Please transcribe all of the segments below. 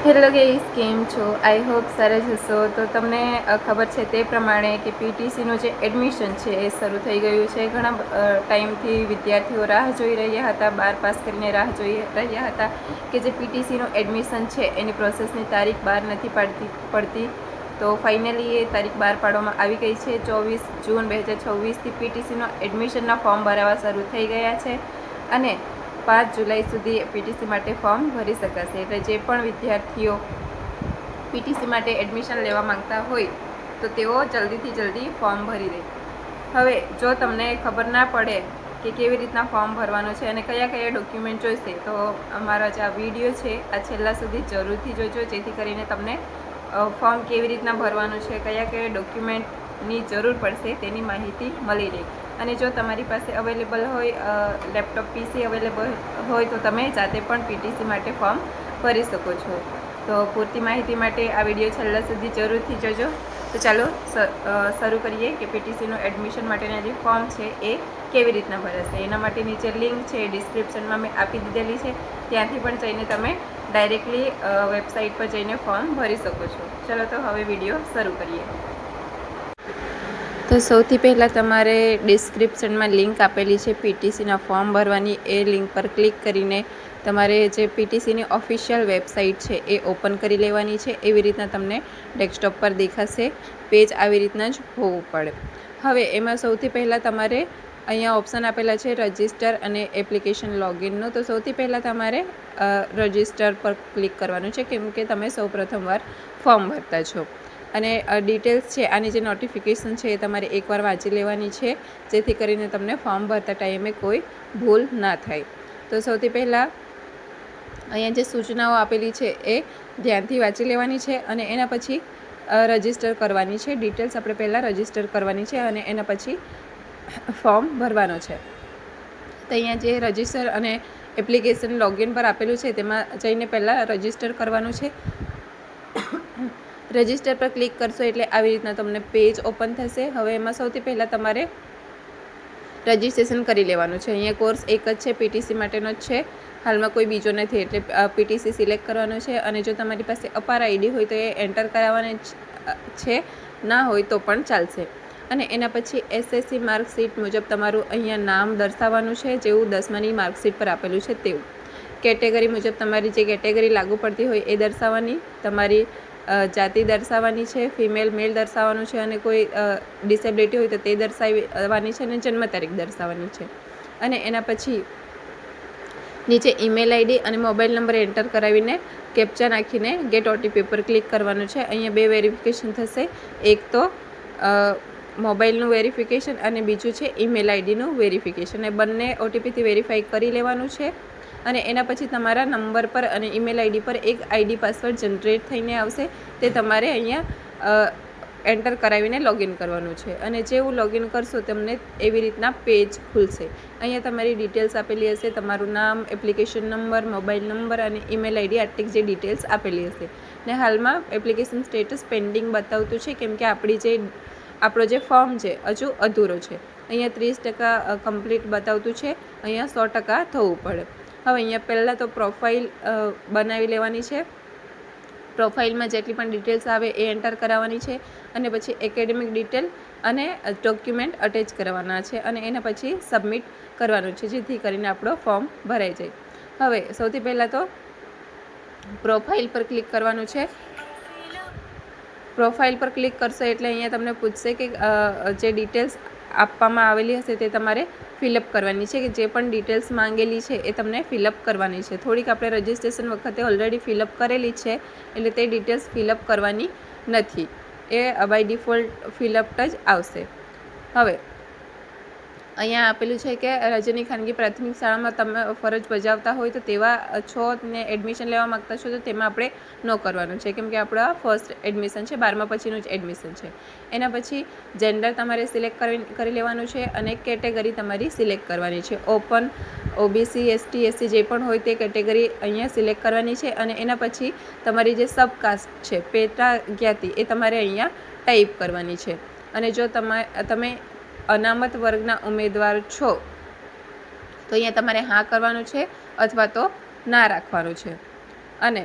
Hello guys, કેમ છો? I hope સરસ હશો. તો તમને ખબર છે તે પ્રમાણે કે પીટીસીનું જે એડમિશન છે એ શરૂ થઈ ગયું છે. ઘણા ટાઈમથી વિદ્યાર્થીઓ રાહ જોઈ રહ્યા હતા, 12 પાસ કરીને રાહ જોઈ રહ્યા હતા કે જે પીટીસીનું એડમિશન છે એની પ્રોસેસની તારીખ બહાર નથી પડતી. તો ફાઇનલી એ તારીખ બહાર પાડવામાં આવી ગઈ છે. 24 જૂન 2026થી પીટીસીનું એડમિશનના ફોર્મ ભરાવા શરૂ થઈ ગયા છે અને 5 જુલાઈ સુધી પીટીસી માટે ફોર્મ ભરી શકાશે. એટલે જે પણ વિદ્યાર્થીઓ પીટીસી માટે એડમિશન લેવા માંગતા હોય તો તેઓ જલ્દીથી જલ્દી ફોર્મ ભરી દે. હવે જો તમને ખબર ના પડે કે કેવી રીતના ફોર્મ ભરવાનું છે અને કયા કયા ડોક્યુમેન્ટ જોઈશે, તો અમારા જે આ વિડીયો છે આ છેલ્લા સુધી જરૂરથી જોજો, જેથી કરીને તમને ફોર્મ કેવી રીતના ભરવાનું છે, કયા કયા ડોક્યુમેન્ટની જરૂર પડશે તેની માહિતી મળી રહે. અને જો તમારી પાસે અવેલેબલ હોય લેપટોપ પીસી અવેલેબલ હોય તો તમે જાતે પણ પીટીસી માટે ફોર્મ ભરી શકો છો. તો પૂરતી માહિતી માટે આ વિડીયો છેલ્લા સુધી જરૂરથી જોજો. તો ચાલો શરૂ કરીએ કે પીટીસીનું એડમિશન માટેના જે ફોર્મ છે એ કેવી રીતના ભરાશે. એના માટે નીચે લિંક છે ડિસ્ક્રિપ્શનમાં મેં આપી દીધેલી છે, ત્યાંથી પણ જઈને તમે ડાયરેક્ટલી વેબસાઇટ પર જઈને ફોર્મ ભરી શકો છો. ચાલો તો હવે વિડીયો શરૂ કરીએ. તો સૌથી પહેલાં તમારે ડિસ્ક્રિપ્શનમાં લિંક આપેલી છે પીટીસીના ફોર્મ ભરવાની, એ લિંક પર ક્લિક કરીને તમારે જે પીટીસીની ઓફિશિયલ વેબસાઇટ છે એ ઓપન કરી લેવાની છે. એવી રીતના તમને ડેસ્કટોપ પર દેખાશે પેજ, આવી રીતના જ હોવું પડે. હવે એમાં સૌથી પહેલાં તમારે અહીંયા ઓપ્શન આપેલા છે રજિસ્ટર અને એપ્લિકેશન લોગિનનો. તો સૌથી પહેલાં તમારે રજિસ્ટર પર ક્લિક કરવાનું છે, કેમ કે તમે સૌ પ્રથમવાર ફોર્મ ભરતા છો. અને ડિટેલ્સ છે આની જે નોટિફિકેશન છે એ તમારે એકવાર વાંચી લેવાની છે, જેથી કરીને તમને ફોર્મ ભરતા ટાઈમે કોઈ ભૂલ ના થાય. તો સૌથી પહેલાં અહીંયા જે સૂચનાઓ આપેલી છે એ ધ્યાનથી વાંચી લેવાની છે અને એના પછી રજિસ્ટર કરવાની છે. ડિટેલ્સ આપણે પહેલાં રજિસ્ટર કરવાની છે અને એના પછી ફોર્મ ભરવાનો છે. તો અહીંયા જે રજિસ્ટર અને એપ્લિકેશન લોગિન પર આપેલું છે તેમાં જઈને પહેલાં રજિસ્ટર કરવાનું છે. રજિસ્ટર પર ક્લિક કરશો એટલે આવી રીતના તમને પેજ ઓપન થશે. હવે એમાં સૌથી પહેલાં તમારે રજિસ્ટ્રેશન કરી લેવાનું છે. અહીંયા કોર્સ એક જ છે, પીટીસી માટેનો જ છે, હાલમાં કોઈ બીજો નથી, એટલે પીટીસી સિલેક્ટ કરવાનો છે. અને જો તમારી પાસે અપાર આઈડી હોય તો એ એન્ટર કરાવવાની છે, ના હોય તો પણ ચાલશે. અને એના પછી એસએસસી માર્કશીટ મુજબ તમારું અહીંયા નામ દર્શાવવાનું છે, જેવું 10માની માર્કશીટ પર આપેલું છે તેવું. કેટેગરી મુજબ તમારી જે કેટેગરી લાગુ પડતી હોય એ દર્શાવવાની, તમારી જાતિ દર્શાવવાની છે, ફિમેલ મેલ દર્શાવવાનું છે, અને કોઈ ડિસેબિલિટી હોય તો તે દર્શાવવાની છે, અને જન્મ તારીખ દર્શાવવાની છે. અને એના પછી નીચે ઈમેલ આઈડી અને મોબાઈલ નંબર એન્ટર કરાવીને કેપ્ચા નાખીને ગેટ ઓટીપી પર ક્લિક કરવાનું છે. અહીંયા 2 વેરિફિકેશન થશે, એક તો મોબાઈલનું વેરિફિકેશન અને બીજું છે ઈમેલ આઈડીનું વેરિફિકેશન. એ બંને ઓટીપીથી વેરીફાઈ કરી લેવાનું છે. અને એના પછી તમારા નંબર પર અને ઈમેલ આઈડી પર એક આઈડી પાસવર્ડ જનરેટ થઈને આવશે, તે તમારે અહીંયા એન્ટર કરાવીને લોગિન કરવાનું છે. અને જેવું લોગિન કરશો તમને એવી રીતના પેજ ખુલશે. અહીંયા તમારી ડિટેલ્સ આપેલી હશે, તમારું નામ, એપ્લિકેશન નંબર, મોબાઈલ નંબર અને ઈમેલ આઈડી, આટલી જે ડિટેલ્સ આપેલી હશે. ને હાલમાં એપ્લિકેશન સ્ટેટસ પેન્ડિંગ બતાવતું છે, કેમ કે આપણો જે ફોર્મ છે હજુ અધૂરો છે. અહીંયા 30% કમ્પ્લીટ બતાવતું છે, અહીંયા 100% થવું પડે. હવે અહીંયા પહેલાં તો પ્રોફાઇલ બનાવી લેવાની છે. પ્રોફાઇલમાં જેટલી પણ ડિટેલ્સ આવે એ એન્ટર કરાવવાની છે. અને પછી એકેડેમિક ડિટેલ અને ડોક્યુમેન્ટ અટેચ કરવાના છે અને એના પછી સબમિટ કરવાનું છે, જેથી કરીને આપણો ફોર્મ ભરાઈ જાય. હવે સૌથી પહેલાં તો પ્રોફાઇલ પર ક્લિક કરવાનું છે. પ્રોફાઇલ પર ક્લિક કરશો એટલે અહીંયા તમને પૂછશે કે જે ડિટેલ્સ આપવામાં આવેલી હશે તે તમારે ફિલઅપ કરવાની છે, કે જે પણ ડિટેલ્સ માંગેલી છે એ તમને ફિલઅપ કરવાની છે. થોડીક આપણે રજિસ્ટ્રેશન વખતે ઓલરેડી ફિલઅપ કરેલી છે, એટલે તે ડિટેલ્સ ફિલઅપ કરવાની નથી, એ બાય ડિફોલ્ટ ફિલઅપ જ આવશે. હવે અહીંયા આપેલું છે કે રાજ્યની ખાનગી પ્રાથમિક શાળામાં તમે ફરજ બજાવતા હોય તો તેવા છો ને એડમિશન લેવા માગતા છો તો તેમાં આપણે નો કરવાનું છે, કેમ કે આપણા ફર્સ્ટ એડમિશન છે, 12મા પછીનું જ એડમિશન છે. એના પછી જેન્ડર તમારે સિલેક્ટ કરી લેવાનું છે અને કેટેગરી તમારી સિલેક્ટ કરવાની છે. ઓપન, ઓબીસી, એસટી, એસસી જે પણ હોય તે કેટેગરી અહીંયા સિલેક્ટ કરવાની છે. અને એના પછી તમારી જે સબકાસ્ટ છે, પેટા જ્ઞાતિ, એ તમારે અહીંયા ટાઈપ કરવાની છે. અને જો તમે અનામત વર્ગના ઉમેદવાર છો તો અહીંયા તમારે હા કરવાનું છે અથવા તો ના રાખવાનું છે. અને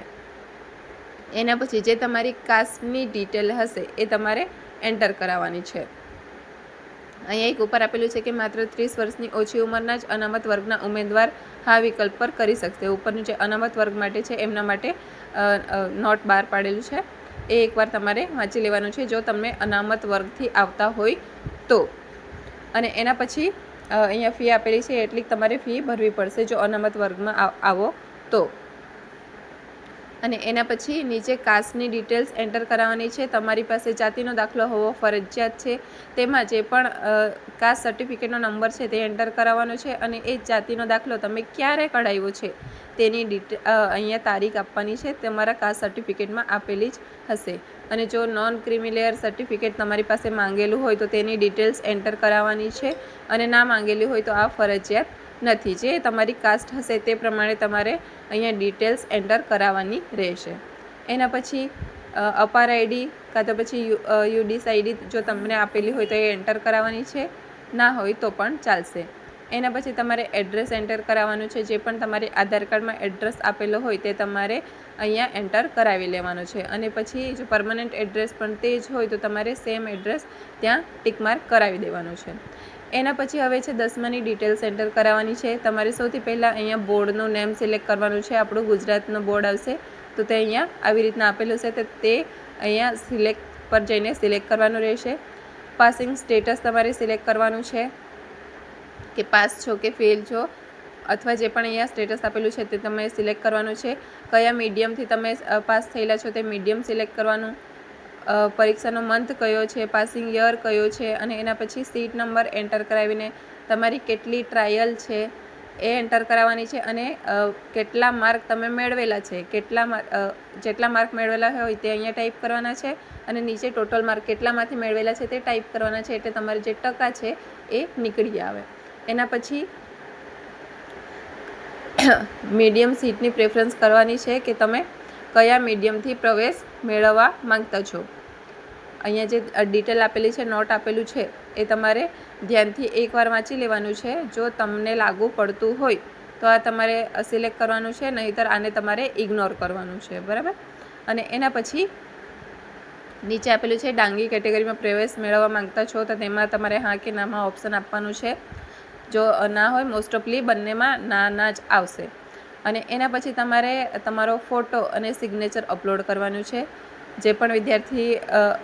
એના પછી જે તમારી કાસ્ટની ડિટેલ હશે એ તમારે એન્ટર કરાવવાની છે. અહીંયા એક ઉપર આપેલું છે કે માત્ર 30 વર્ષની ઓછી ઉંમરના જ અનામત વર્ગના ઉમેદવાર હા વિકલ્પ પર કરી શકશે. ઉપરનું જે અનામત વર્ગ માટે છે એમના માટે નોટ બહાર પાડેલું છે, એ એકવાર તમારે વાંચી લેવાનું છે જો તમે અનામત વર્ગથી આવતા હોય તો. અને એના પછી અહીંયા ફી આપેલી છે એટલી તમારે ફી ભરવી પડશે જો અનામત વર્ગમાં આવો તો. અને એના પછી નીચે કાસ્ટની ડિટેલ્સ એન્ટર કરાવવાની છે. તમારી પાસે જાતિનો દાખલો હોવો ફરજિયાત છે. તેમાં જે પણ કાસ્ટ સર્ટિફિકેટનો નંબર છે તે એન્ટર કરાવવાનો છે અને એ જાતિનો દાખલો તમે ક્યારે કઢાવ્યો છે તેની અહીંયા તારીખ આપવાની છે, તમારા કાસ્ટ સર્ટિફિકેટમાં આપેલી જ હશે. અને જો નોન ક્રિમિલેયર સર્ટિફિકેટ તમારી પાસે માંગેલું હોય તો તેની ડિટેલ્સ એન્ટર કરાવવાની છે અને ના માંગેલી હોય તો આ ફરજિયાત નથી. જે તમારી કાસ્ટ હશે તે પ્રમાણે તમારે અહીંયા ડિટેલ્સ એન્ટર કરાવવાની રહેશે. એના પછી અપાર આઈડી કાં તો પછી યુડીસ આઈડી જો તમને આપેલી હોય તો એ એન્ટર કરાવવાની છે, ના હોય તો પણ ચાલશે. એના પછી તમારે એડ્રેસ એન્ટર કરાવવાનું છે. જે પણ તમારે આધાર કાર્ડમાં એડ્રેસ આપેલો હોય તે તમારે અહીંયા એન્ટર કરાવી લેવાનો છે. અને પછી જો પરમનન્ટ એડ્રેસ પણ તે જ હોય તો તમારે સેમ એડ્રેસ ત્યાં ટિક માર્ક કરાવી દેવાનું છે. એના પછી હવે છે 10માની ડિટેલ્સ એન્ટર કરાવવાની છે. તમારે સૌથી પહેલાં અહીંયા બોર્ડનું નેમ સિલેક્ટ કરવાનું છે. આપણું ગુજરાતનું બોર્ડ આવશે તો તે અહીંયા આવી રીતના આપેલું છે તો તે અહીંયા સિલેક્ટ પર જઈને સિલેક્ટ કરવાનું રહેશે. પાસિંગ સ્ટેટસ તમારે સિલેક્ટ કરવાનું છે કે પાસ છો કે ફેલ છો, અથવા જે પણ અહીંયા સ્ટેટસ આપેલું છે તે તમે સિલેક્ટ કરવાનું છે. કયા મીડિયમથી તમે પાસ થયેલા છો તે મીડિયમ સિલેક્ટ કરવાનું. પરીક્ષાનો મંથ કયો છે, પાસિંગ યર કયો છે અને એના પછી સીટ નંબર એન્ટર કરાવીને તમારી કેટલી ટ્રાયલ છે એ એન્ટર કરાવવાની છે અને કેટલા માર્ક તમે મેળવેલા છે, જેટલા માર્ક મેળવેલા હોય તે અહીંયા ટાઈપ કરવાના છે અને નીચે ટોટલ માર્ક કેટલામાંથી મેળવેલા છે તે ટાઈપ કરવાના છે, એટલે તમારે જે ટકા છે એ નીકળી આવે. એના પછી મીડિયમ સીટની પ્રેફરન્સ કરવાની છે કે તમે કયા મીડિયમથી પ્રવેશ મેળવવા માંગતા છો. અહીંયા જે ડિટેલ આપેલી છે, નોટ આપેલું છે એ તમારે ધ્યાનથી એકવાર વાંચી લેવાનું છે. જો તમને લાગુ પડતું હોય તો આ તમારે સિલેક્ટ કરવાનું છે, નહીંતર આને તમારે ઇગ્નોર કરવાનું છે, બરાબર. અને એના પછી નીચે આપેલું છે ડાંગી કેટેગરીમાં પ્રવેશ મેળવવા માંગતા છો તો તેમાં તમારે હા કે નામાં ઓપ્શન આપવાનું છે. જો ના હોય મોસ્ટ ઓફલી બંનેમાં ના જ આવશે. અને એના પછી તમારે તમારો ફોટો અને સિગ્નેચર અપલોડ કરવાનું છે. જે પણ વિદ્યાર્થી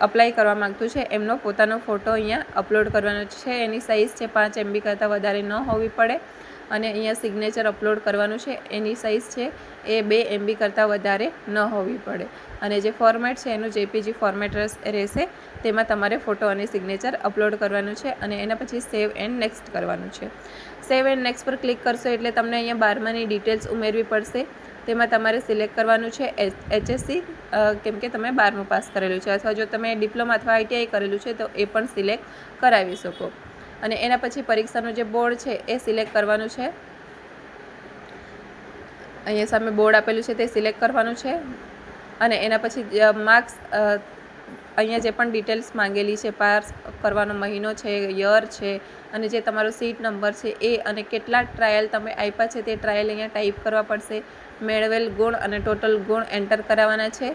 અપ્લાય કરવા માગતું છે એમનો પોતાનો ફોટો અહીંયા અપલોડ કરવાનો છે. એની સાઇઝ છે 5 MB કરતાં વધારે ન હોવી પડે. અને અહીંયા સિગ્નેચર અપલોડ કરવાનું છે, એની સાઇઝ છે એ 2 MB કરતાં વધારે ન હોવી પડે. અને જે ફોર્મેટ છે એનું JPG ફોર્મેટ રહેશે, તેમાં તમારે ફોટો અને સિગ્નેચર અપલોડ કરવાનું છે. અને એના પછી સેવ એન્ડ નેક્સ્ટ કરવાનું છે. સેવ એન્ડ નેક્સ્ટ પર ક્લિક કરશો એટલે તમને અહીંયા 12માની ડિટેલ્સ ઉમેરવી પડશે. તેમાં તમારે સિલેક્ટ કરવાનું છે HSC, કેમ કે તમે 12મું પાસ કરેલું છે, અથવા જો તમે ડિપ્લોમા અથવા ITI કરેલું છે તો એ પણ સિલેક્ટ કરાવી શકો. અને એના પછી પરીક્ષાનું જે બોર્ડ છે એ સિલેક્ટ કરવાનું છે. અહીંયા સામે બોર્ડ આપેલું છે તે સિલેક્ટ કરવાનું છે. અને એના પછી માર્ક્સ, અહીંયા જે પણ ડિટેલ્સ માંગેલી છે, પાસ કરવાનો મહિનો છે, યર છે અને જે તમારો સીટ નંબર છે એ, અને કેટલા ટ્રાયલ તમે આપ્યા છે તે ટ્રાયલ અહીંયા ટાઈપ કરવા પડશે. મેળવેલ ગુણ અને ટોટલ ગુણ એન્ટર કરાવવાના છે.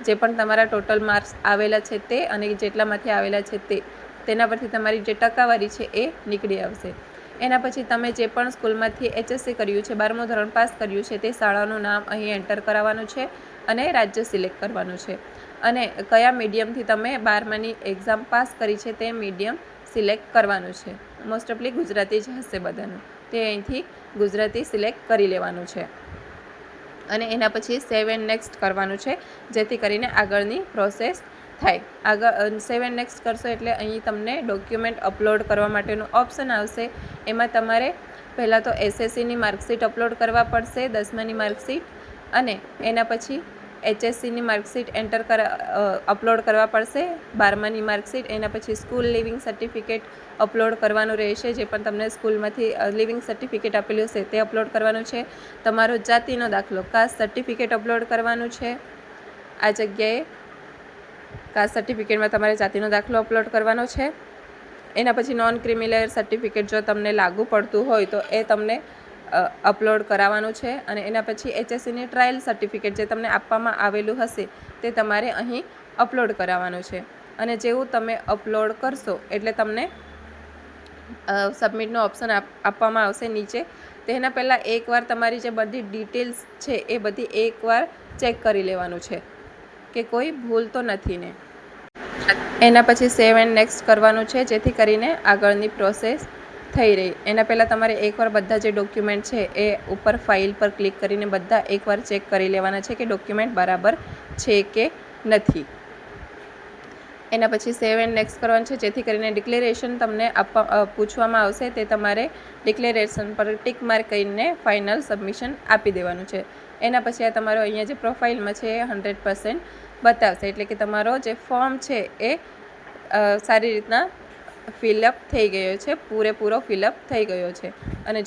જે પણ તમારા ટોટલ માર્ક્સ આવેલા છે તે અને જેટલામાંથી આવેલા છે તેના પરથી તમારી જે ટકાવારી છે એ નીકળી આવશે. એના પછી તમે જે પણ સ્કૂલમાંથી HSC કર્યું છે, 12મું ધોરણ પાસ કર્યું છે, તે શાળાનું નામ અહીં એન્ટર કરાવવાનું છે અને રાજ્ય સિલેક્ટ કરવાનું છે. અને કયા મીડિયમથી તમે 12માની એક્ઝામ પાસ કરી છે તે મીડિયમ સિલેક્ટ કરવાનું છે. મોસ્ટ ઓફલી ગુજરાતી જ હશે બધાનું, તે અહીંથી ગુજરાતી સિલેક્ટ કરી લેવાનું છે. અને એના પછી સેવ એન્ડ નેક્સ્ટ કરવાનું છે, જેથી કરીને આગળની પ્રોસેસ થાય. આગળ સેવ એન્ડ નેક્સ્ટ કરશો એટલે અહીં તમને ડોક્યુમેન્ટ અપલોડ કરવા માટેનું ઓપ્શન આવશે. એમાં તમારે પહેલાં તો SSCની માર્કશીટ અપલોડ કરવા પડશે, 10માની માર્કશીટ, અને એના પછી HSCની માર્કશીટ અપલોડ કરવા પડશે, 12માની માર્કશીટ. એના પછી સ્કૂલ લિવિંગ સર્ટિફિકેટ અપલોડ કરવાનું રહેશે. જે પણ તમને સ્કૂલમાંથી લિવિંગ સર્ટિફિકેટ આપેલું છે તે અપલોડ કરવાનું છે. તમારો જાતિનો દાખલો, કાસ્ટ સર્ટિફિકેટ અપલોડ કરવાનું છે. આ જગ્યાએ કાસ્ટ સર્ટિફિકેટમાં તમારે જાતિનો દાખલો અપલોડ કરવાનો છે. એના પછી નોન ક્રિમિલેયર સર્ટિફિકેટ જો તમને લાગુ પડતું હોય તો એ તમને અપલોડ કરાવવાનું છે અને એના પછી HSCની ટ્રાયલ સર્ટિફિકેટ જે તમને આપવામાં આવેલું હશે તે તમારે અહીં અપલોડ કરાવવાનું છે. અને જેવું તમે અપલોડ કરશો એટલે તમને સબમિટનો ઓપ્શન આપવામાં આવશે નીચે. તેના પહેલાં એકવાર તમારી જે બધી ડિટેલ્સ છે એ બધી એકવાર ચેક કરી લેવાનું છે કે કોઈ ભૂલ તો નથી ને. એના પછી સેવ એન્ડ નેક્સ્ટ કરવાનું છે જેથી કરીને આગળની પ્રોસેસ થઈ રહી. એના પહેલાં તમારે એકવાર બધા જે ડોક્યુમેન્ટ છે એ ઉપર ફાઇલ પર ક્લિક કરીને બધા એકવાર ચેક કરી લેવાના છે કે ડોક્યુમેન્ટ બરાબર છે કે નથી. એના પછી સેવ એન્ડ નેક્સ્ટ કરવાનું છે જેથી કરીને ડિક્લેરેશન તમને પૂછવામાં આવશે તે તમારે ડિક્લેરેશન પર ટિક માર્ક કરીને ફાઇનલ સબમિશન આપી દેવાનું છે. એના પછી આ તમારો અહીંયા જે પ્રોફાઇલમાં છે એ 100% બતાવશે એટલે કે તમારો જે ફોર્મ છે એ સારી રીતના ફિલઅપ થઈ ગયો છે, પૂરેપૂરો ફિલઅપ થઈ ગયો છે. અને